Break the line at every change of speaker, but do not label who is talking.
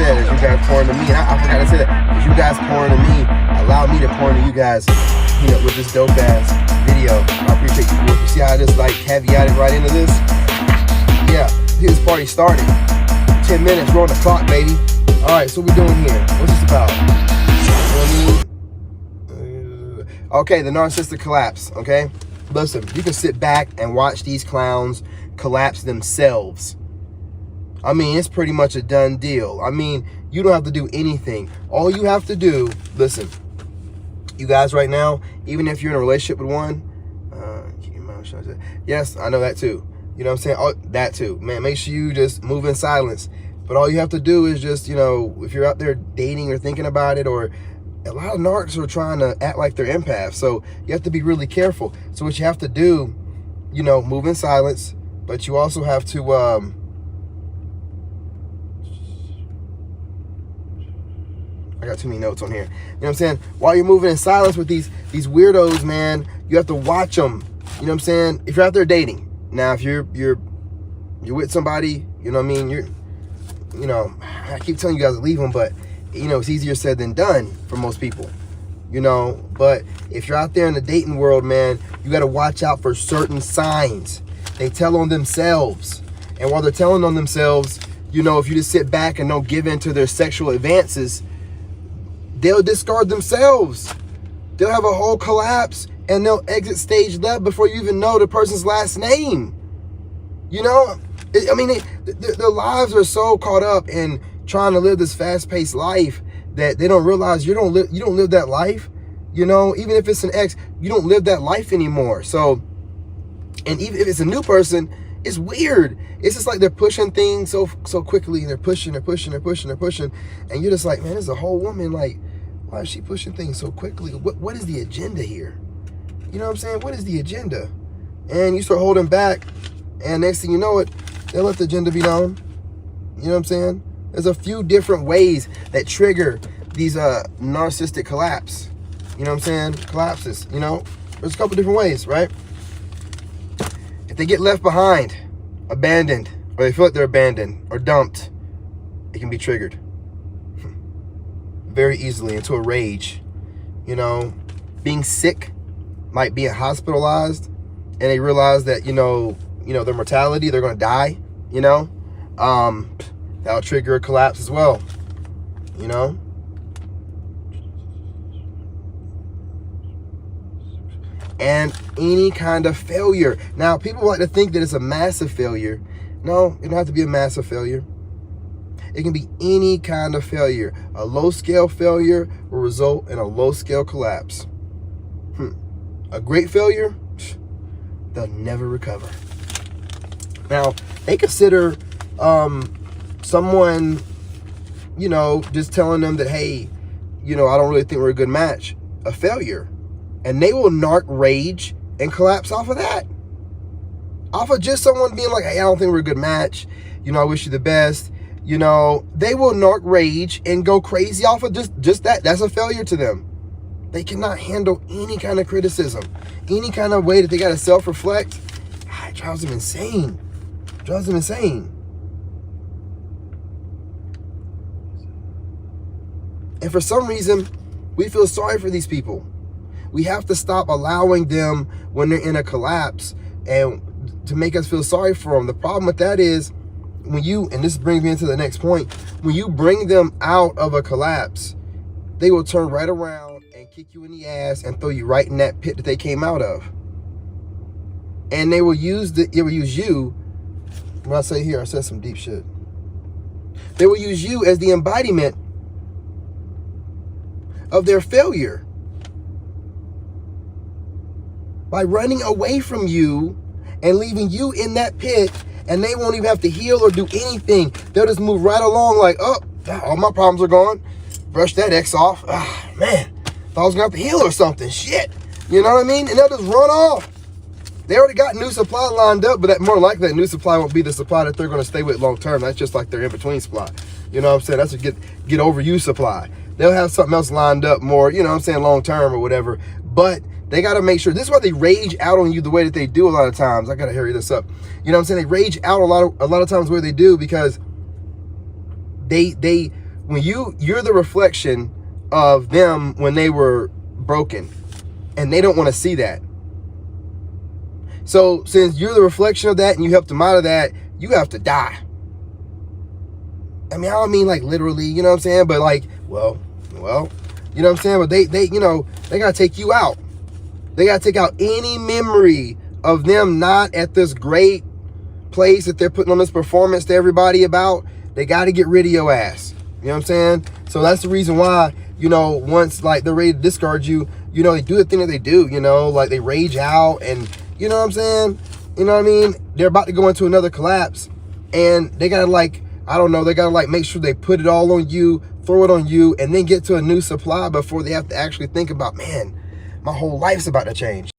said, as you guys pour into me, and I forgot to say that, as you guys pour into me, allow me to pour into you guys, you know, with this dope ass video. I appreciate you. You see how this like caveated right into this? Yeah, this party started. 10 minutes, we're on the clock, baby. All right, so what we doing here? What's this about? Okay, the narcissistic collapse, okay? Listen, you can sit back and watch these clowns collapse themselves. I mean, it's pretty much a done deal. I mean, you don't have to do anything. All you have to do, listen, you guys right now, even if you're in a relationship with one, yes, I know that too. You know what I'm saying? Oh, that too. Man, make sure you just move in silence. But all you have to do is just, you know, if you're out there dating or thinking about it, or a lot of narcs are trying to act like they're empaths. So you have to be really careful. So what you have to do, you know, move in silence, but you also have to, I got too many notes on here. You know what I'm saying? While you're moving in silence with these weirdos, man, you have to watch them. You know what I'm saying? If you're out there dating. Now, if you're with somebody, you know what I mean? You know, I keep telling you guys to leave them, but, you know, it's easier said than done for most people, you know. But if you're out there in the dating world, man, you got to watch out for certain signs. They tell on themselves. And while they're telling on themselves, you know, if you just sit back and don't give in to their sexual advances, they'll discard themselves. They'll have a whole collapse and they'll exit stage left before you even know the person's last name. You know, I mean, their lives are so caught up in trying to live this fast-paced life that they don't realize you don't live that life. You know, even if it's an ex, you don't live that life anymore. So, and even if it's a new person, it's weird. It's just like they're pushing things so quickly, and they're pushing, and you're just like, man, there's a whole woman. Like, why is she pushing things so quickly? What is the agenda here? You know what I'm saying? What is the agenda? And you start holding back, and next thing you know it, they'll let the agenda be known. You know what I'm saying? There's a few different ways that trigger these narcissistic collapse. You know what I'm saying? Collapses, you know? There's a couple different ways, right? If they get left behind, abandoned, or they feel like they're abandoned or dumped, it can be triggered very easily into a rage. You know, being sick, might be hospitalized, and they realize that, you know, their mortality, they're going to die, you know, that'll trigger a collapse as well, you know. And any kind of failure. Now, people like to think that it's a massive failure. No, it don't have to be a massive failure. It can be any kind of failure. A low-scale failure will result in a low-scale collapse. A great failure, they'll never recover. Now, they consider someone, you know, just telling them that, hey, you know, I don't really think we're a good match, a failure. And they will narc rage and collapse off of that. Off of just someone being like, hey, I don't think we're a good match. You know, I wish you the best. You know, they will narc rage and go crazy off of just that. That's a failure to them. They cannot handle any kind of criticism, any kind of way that they got to self-reflect. It drives them insane. It drives them insane. And for some reason, we feel sorry for these people. We have to stop allowing them when they're in a collapse and to make us feel sorry for them. The problem with that is when you, and this brings me into the next point, when you bring them out of a collapse, they will turn right around and kick you in the ass and throw you right in that pit that they came out of. And they will use you. When I say here, I said some deep shit. They will use you as the embodiment of their failure. By running away from you and leaving you in that pit, and they won't even have to heal or do anything. They'll just move right along like, oh, all my problems are gone. Brush that X off. Ah, man, thought I was gonna have to heal or something. Shit. You know what I mean? And they'll just run off. They already got new supply lined up, but that more likely that new supply won't be the supply that they're gonna stay with long term. That's just like their in-between supply. You know what I'm saying? That's a get over you supply. They'll have something else lined up more, you know what I'm saying, long term or whatever. But they got to make sure. This is why they rage out on you the way that they do a lot of times. I got to hurry this up. You know what I'm saying? They rage out a lot of times the way they do because they when you're the reflection of them when they were broken, and they don't want to see that. So since you're the reflection of that and you helped them out of that, you have to die. I mean, I don't mean like literally, you know what I'm saying? But like, well, you know what I'm saying? But they you know, they got to take you out. They got to take out any memory of them not at this great place that they're putting on this performance to everybody about. They got to get rid of your ass. You know what I'm saying? So that's the reason why, you know, once like they're ready to discard you, you know, they do the thing that they do, you know, like they rage out and, you know what I'm saying? You know what I mean? They're about to go into another collapse and they got to like, I don't know, they got to like make sure they put it all on you, throw it on you, and then get to a new supply before they have to actually think about, man, my whole life's about to change.